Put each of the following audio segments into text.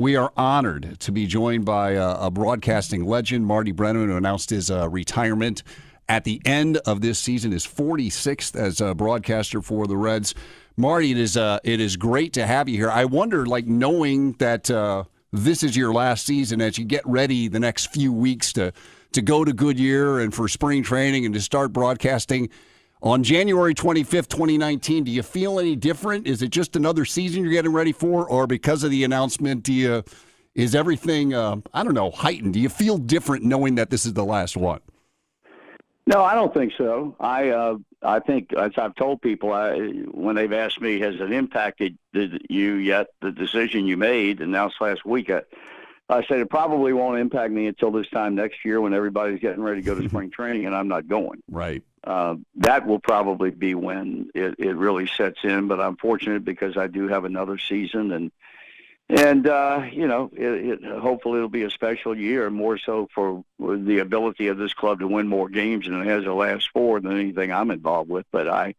We are honored to be joined by a broadcasting legend, Marty Brennaman, who announced his retirement at the end of this season, his 46th as a broadcaster for the Reds. Marty, it is great to have you here. I wonder, knowing that this is your last season, as you get ready the next few weeks to go to Goodyear and for spring training and to start broadcasting on January 25th, 2019, do you feel any different? Is it just another season you're getting ready for, or because of the announcement, is everything, heightened? Do you feel different knowing that this is the last one? No, I don't think so. I think, as I've told people, when they've asked me, has it impacted you yet, the decision you made, announced last week, I said it probably won't impact me until this time next year when everybody's getting ready to go to spring training and I'm not going. Right. That will probably be when it really sets in, but I'm fortunate because I do have another season and hopefully it'll be a special year, more so for the ability of this club to win more games than it has the last four than anything I'm involved with. But I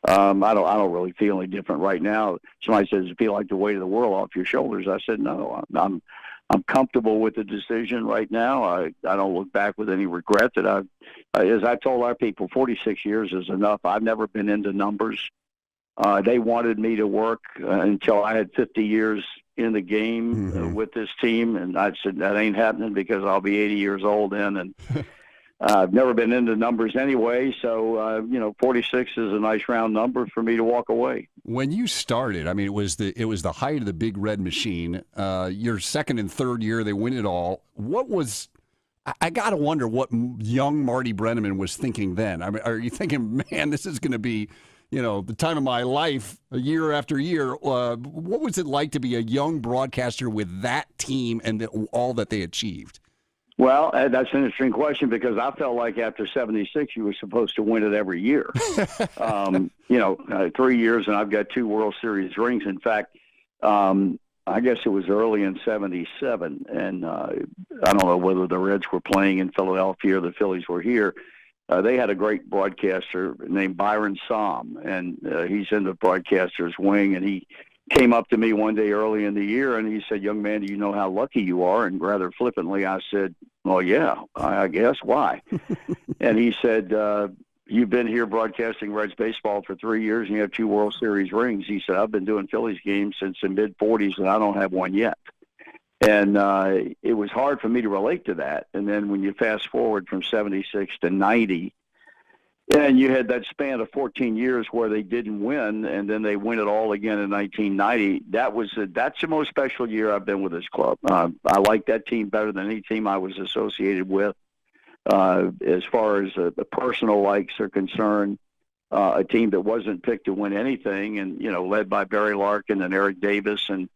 don't really feel any different right now. Somebody says, "You feel like the weight of the world off your shoulders?" I said, "No, I'm comfortable with the decision right now. I don't look back with any regret that as I told our people, 46 years is enough. I've never been into numbers. They wanted me to work until I had 50 years in the game with this team, and I said that ain't happening because I'll be 80 years old then, and I've never been into numbers anyway, so 46 is a nice round number for me to walk away. When you started, I mean, it was the height of the Big Red Machine. Your second and third year, they win it all. I got to wonder what young Marty Brennaman was thinking then. I mean, are you thinking, man, this is going to be, the time of my life, year after year? What was it like to be a young broadcaster with that team and all that they achieved? Well, that's an interesting question because I felt like after 76, you were supposed to win it every year. 3 years, and I've got 2 World Series rings. In fact, I guess it was early in 77, and I don't know whether the Reds were playing in Philadelphia or the Phillies were here. They had a great broadcaster named Byron Somm, and he's in the broadcaster's wing, and he came up to me one day early in the year, and he said, "Young man, do you know how lucky you are?" And rather flippantly, I said, "Well, yeah, I guess. Why?" And he said, "You've been here broadcasting Reds baseball for 3 years, and you have 2 World Series rings." He said, "I've been doing Phillies games since the mid-'40s, and I don't have one yet." And it was hard for me to relate to that. And then when you fast forward from 76 to 90, and you had that span of 14 years where they didn't win, and then they win it all again in 1990. That's the most special year I've been with this club. I like that team better than any team I was associated with. As far as the personal likes are concerned, a team that wasn't picked to win anything, and led by Barry Larkin and Eric Davis, and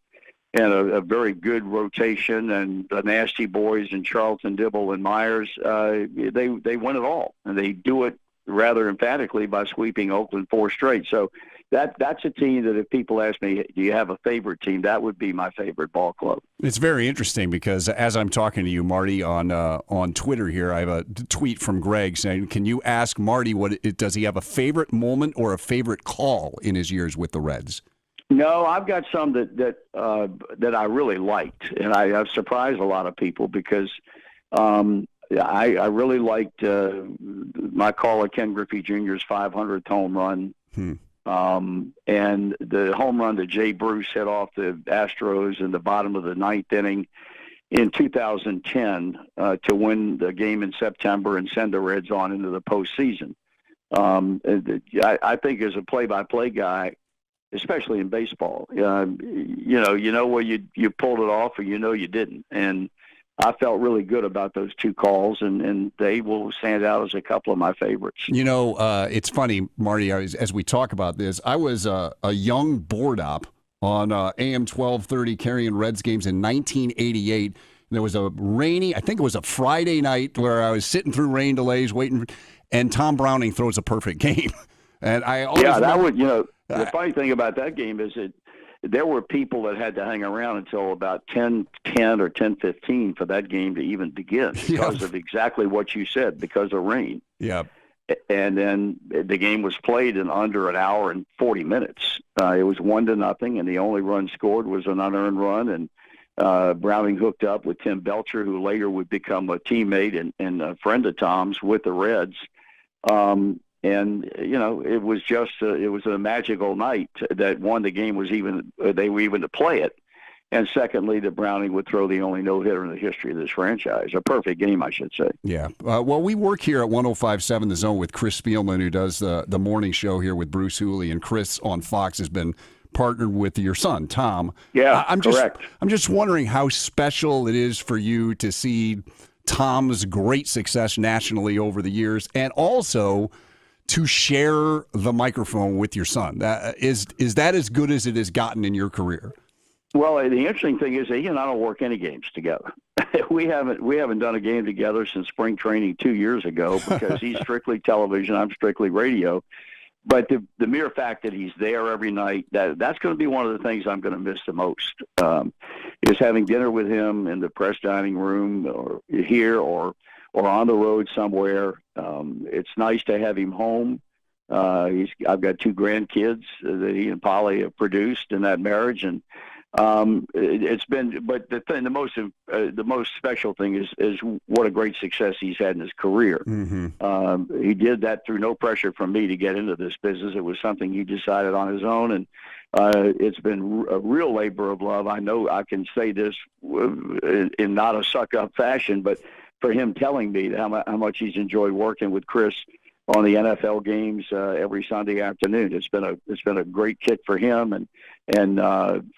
a very good rotation, and the Nasty Boys and Charlton, Dibble, and Myers. They win it all, and they do it rather emphatically by sweeping Oakland 4 straight. So that's a team that if people ask me, do you have a favorite team, that would be my favorite ball club. It's very interesting because as I'm talking to you, Marty, on Twitter here, I have a tweet from Greg saying, can you ask Marty does he have a favorite moment or a favorite call in his years with the Reds? No, I've got some that I really liked, and I've surprised a lot of people because I really liked my call of Ken Griffey Jr.'s 500th home run, and the home run that Jay Bruce hit off the Astros in the bottom of the 9th inning in 2010 to win the game in September and send the Reds on into the postseason. I think as a play-by-play guy, especially in baseball, you know where you pulled it off or you didn't, and I felt really good about those 2 calls, and they will stand out as a couple of my favorites. It's funny, Marty, as we talk about this, I was a young board op on AM 1230 carrying Reds games in 1988. There was a rainy, I think it was a Friday night where I was sitting through rain delays waiting, and Tom Browning throws a perfect game. And I always the funny thing about that game is there were people that had to hang around until about 10:10 or 10:15 for that game to even begin because of exactly what you said, because of rain. Yeah. And then the game was played in under an hour and 40 minutes. It was 1-0, and the only run scored was an unearned run, and Browning hooked up with Tim Belcher, who later would become a teammate and a friend of Tom's with the Reds. And it was just it was a magical night that one, the game was even they were even to play it, and secondly, that Browning would throw the only no-hitter in the history of this franchise. A perfect game, I should say. Yeah. Well, we work here at 105.7 The Zone with Chris Spielman, who does the morning show here with Bruce Hooley, and Chris on Fox has been partnered with your son, Tom. Yeah, correct. I'm just wondering how special it is for you to see Tom's great success nationally over the years, and also to share the microphone with your son. Is that as good as it has gotten in your career? Well, the interesting thing is that he and I don't work any games together. We haven't done a game together since spring training 2 years ago because he's strictly television, I'm strictly radio. But the mere fact that he's there every night, that's going to be one of the things I'm going to miss the most, is having dinner with him in the press dining room or here or on the road somewhere. It's nice to have him home. I've got 2 grandkids that he and Polly have produced in that marriage, and it's been. But the most special thing is what a great success he's had in his career. Mm-hmm. He did that through no pressure from me to get into this business. It was something he decided on his own, and it's been a real labor of love. I know I can say this in not a suck-up fashion, but for him telling me how much he's enjoyed working with Chris on the NFL games every Sunday afternoon. It's been a great kick for him, and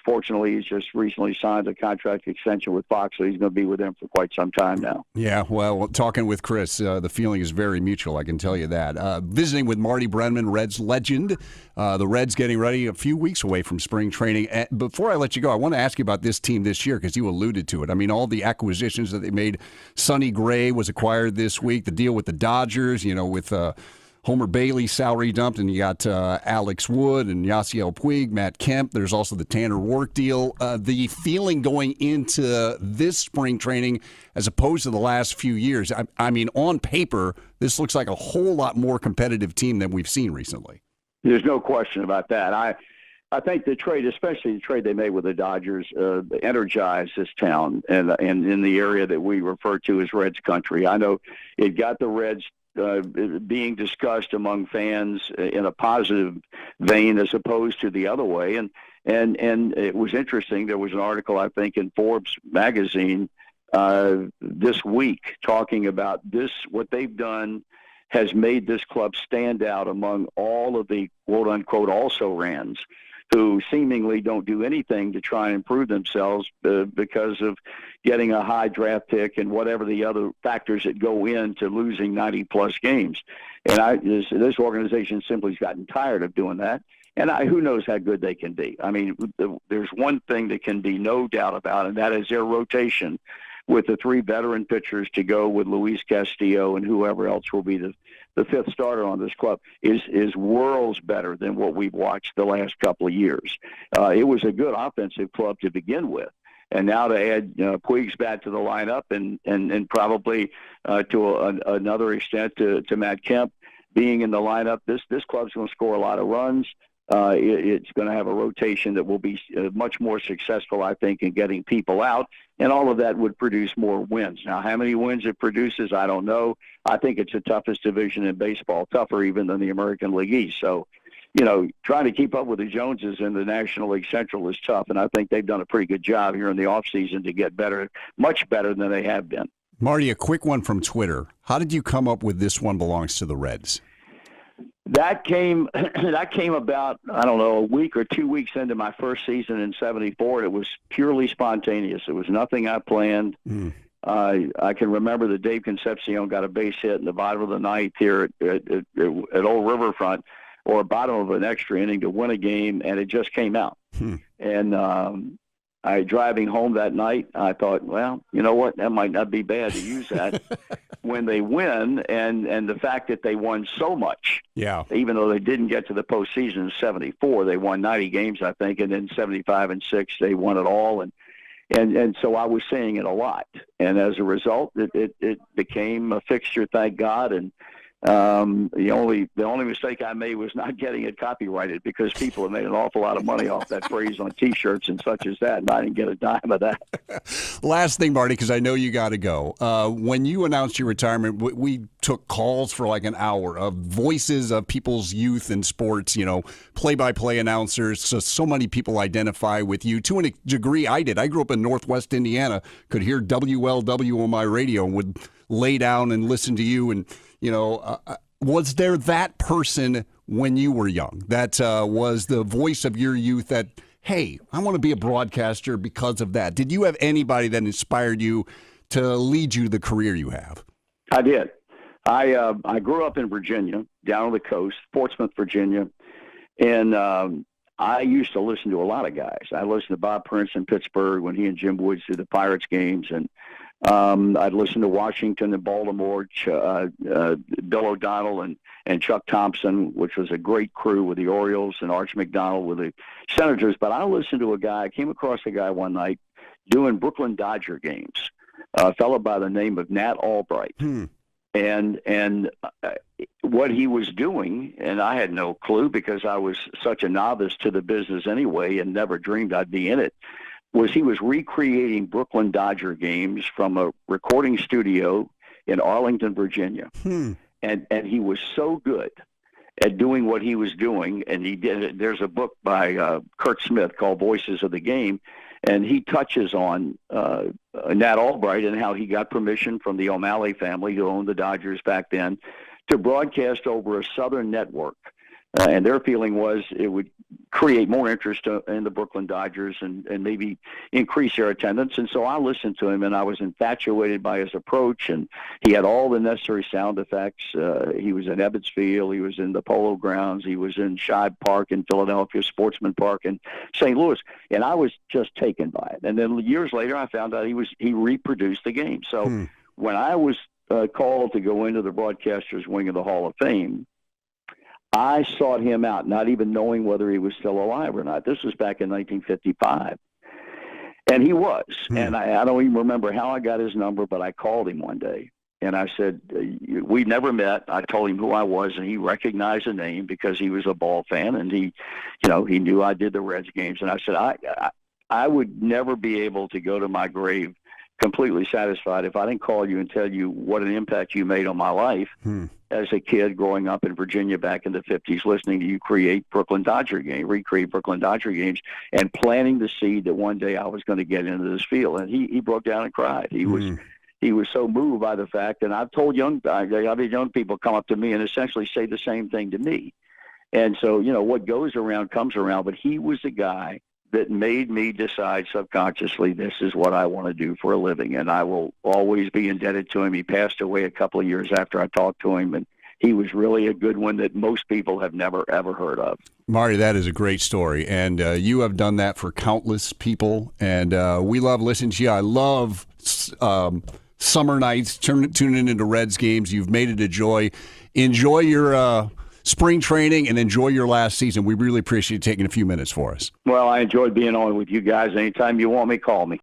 fortunately he's just recently signed a contract extension with Fox, so he's going to be with them for quite some time now. Yeah, well, talking with Chris, the feeling is very mutual, I can tell you that. Visiting with Marty Brennaman, Reds legend. The Reds getting ready a few weeks away from spring training. Before I let you go, I want to ask you about this team this year because you alluded to it. I mean, all the acquisitions that they made. Sonny Gray was acquired this week. The deal with the Dodgers, with Homer Bailey salary dumped, and you got Alex Wood and Yasiel Puig, Matt Kemp. There's also the Tanner Roark deal. The feeling going into this spring training as opposed to the last few years, I mean, on paper, this looks like a whole lot more competitive team than we've seen recently. There's no question about that. I think the trade, especially the trade they made with the Dodgers, energized this town and in the area that we refer to as Reds country. I know it got the Reds being discussed among fans in a positive vein as opposed to the other way. And it was interesting. There was an article, I think, in Forbes magazine this week talking about this, what they've done has made this club stand out among all of the quote-unquote also-rans who seemingly don't do anything to try and improve themselves because of getting a high draft pick and whatever the other factors that go into losing 90-plus games. And this organization simply has gotten tired of doing that. And who knows how good they can be. I mean, there's one thing that can be no doubt about, and that is their rotation with the 3 veteran pitchers to go with Luis Castillo and whoever else will be the 5th starter on this club is worlds better than what we've watched the last couple of years. It was a good offensive club to begin with. And now to add Puig's bat to the lineup and probably to another extent to Matt Kemp being in the lineup, this club's going to score a lot of runs. It's going to have a rotation that will be much more successful, I think, in getting people out, and all of that would produce more wins. Now, how many wins it produces, I don't know. I think it's the toughest division in baseball, tougher even than the American League East. So, trying to keep up with the Joneses in the National League Central is tough, and I think they've done a pretty good job here in the offseason to get better, much better than they have been. Marty, a quick one from Twitter. How did you come up with this one belongs to the Reds? That came about, I don't know, a week or 2 weeks into my first season in '74. It was purely spontaneous. It was nothing I planned. I can remember that Dave Concepcion got a base hit in the bottom of the ninth here at Old Riverfront, or bottom of an extra inning to win a game, and it just came out. And driving home that night, I thought, well, you know what, that might not be bad to use that. When they win, and the fact that they won so much, even though they didn't get to the postseason in '74, they won 90 games, I think, and then 75 and 6, they won it all, and so I was saying it a lot, and as a result, it became a fixture, thank God, and The only mistake I made was not getting it copyrighted, because people have made an awful lot of money off that phrase on T-shirts and such as that, and I didn't get a dime of that. Last thing, Marty, because I know you got to go. When you announced your retirement, we took calls for like an hour of voices of people's youth and sports, play-by-play announcers. So many people identify with you. To a degree, I did. I grew up in Northwest Indiana, could hear WLW on my radio and would lay down and listen to you. And, was there that person when you were young that was the voice of your youth that, hey, I want to be a broadcaster because of that? Did you have anybody that inspired you to lead you to the career you have? I did. I grew up in Virginia, down on the coast, Portsmouth, Virginia, and I used to listen to a lot of guys. I listened to Bob Prince in Pittsburgh when he and Jim Woods did the Pirates games, and I'd listen to Washington and Baltimore, Bill O'Donnell and Chuck Thompson, which was a great crew with the Orioles, and Arch McDonald with the Senators. But I listened to I came across a guy one night doing Brooklyn Dodger games, a fellow by the name of Nat Albright. And what he was doing, and I had no clue because I was such a novice to the business anyway and never dreamed I'd be in it, was he was recreating Brooklyn Dodger games from a recording studio in Arlington, Virginia. And he was so good at doing what he was doing, and he did it. There's a book by Kurt Smith called Voices of the Game, and he touches on Nat Albright and how he got permission from the O'Malley family, who owned the Dodgers back then, to broadcast over a Southern network. And their feeling was it would create more interest in the Brooklyn Dodgers and maybe increase their attendance. And so I listened to him, and I was infatuated by his approach. And he had all the necessary sound effects. He was in Ebbets Field. He was in the Polo Grounds. He was in Shibe Park in Philadelphia, Sportsman Park in St. Louis. And I was just taken by it. And then years later, I found out he reproduced the game. So when I was called to go into the broadcasters wing of the Hall of Fame, I sought him out, not even knowing whether he was still alive or not. This was back in 1955. And he was. And I don't even remember how I got his number, but I called him one day. And I said, we never met. I told him who I was, and he recognized the name because he was a ball fan, and he knew I did the Reds games. And I said, I would never be able to go to my grave completely satisfied if I didn't call you and tell you what an impact you made on my life as a kid growing up in Virginia back in the 50s, listening to you recreate Brooklyn Dodger games, and planting the seed that one day I was going to get into this field. And he broke down and cried. He was so moved by the fact, and I've told young people come up to me and essentially say the same thing to me. And so, what goes around comes around, but he was the guy that made me decide subconsciously this is what I want to do for a living, and I will always be indebted to him. He passed away a couple of years after I talked to him, and he was really a good one that most people have never, ever heard of. Marty, that is a great story, and you have done that for countless people, and we love listening to you. I love summer nights, tuning into Reds games. You've made it a joy. Enjoy your spring training and enjoy your last season. We really appreciate you taking a few minutes for us. Well, I enjoyed being on with you guys. Anytime you want me, call me.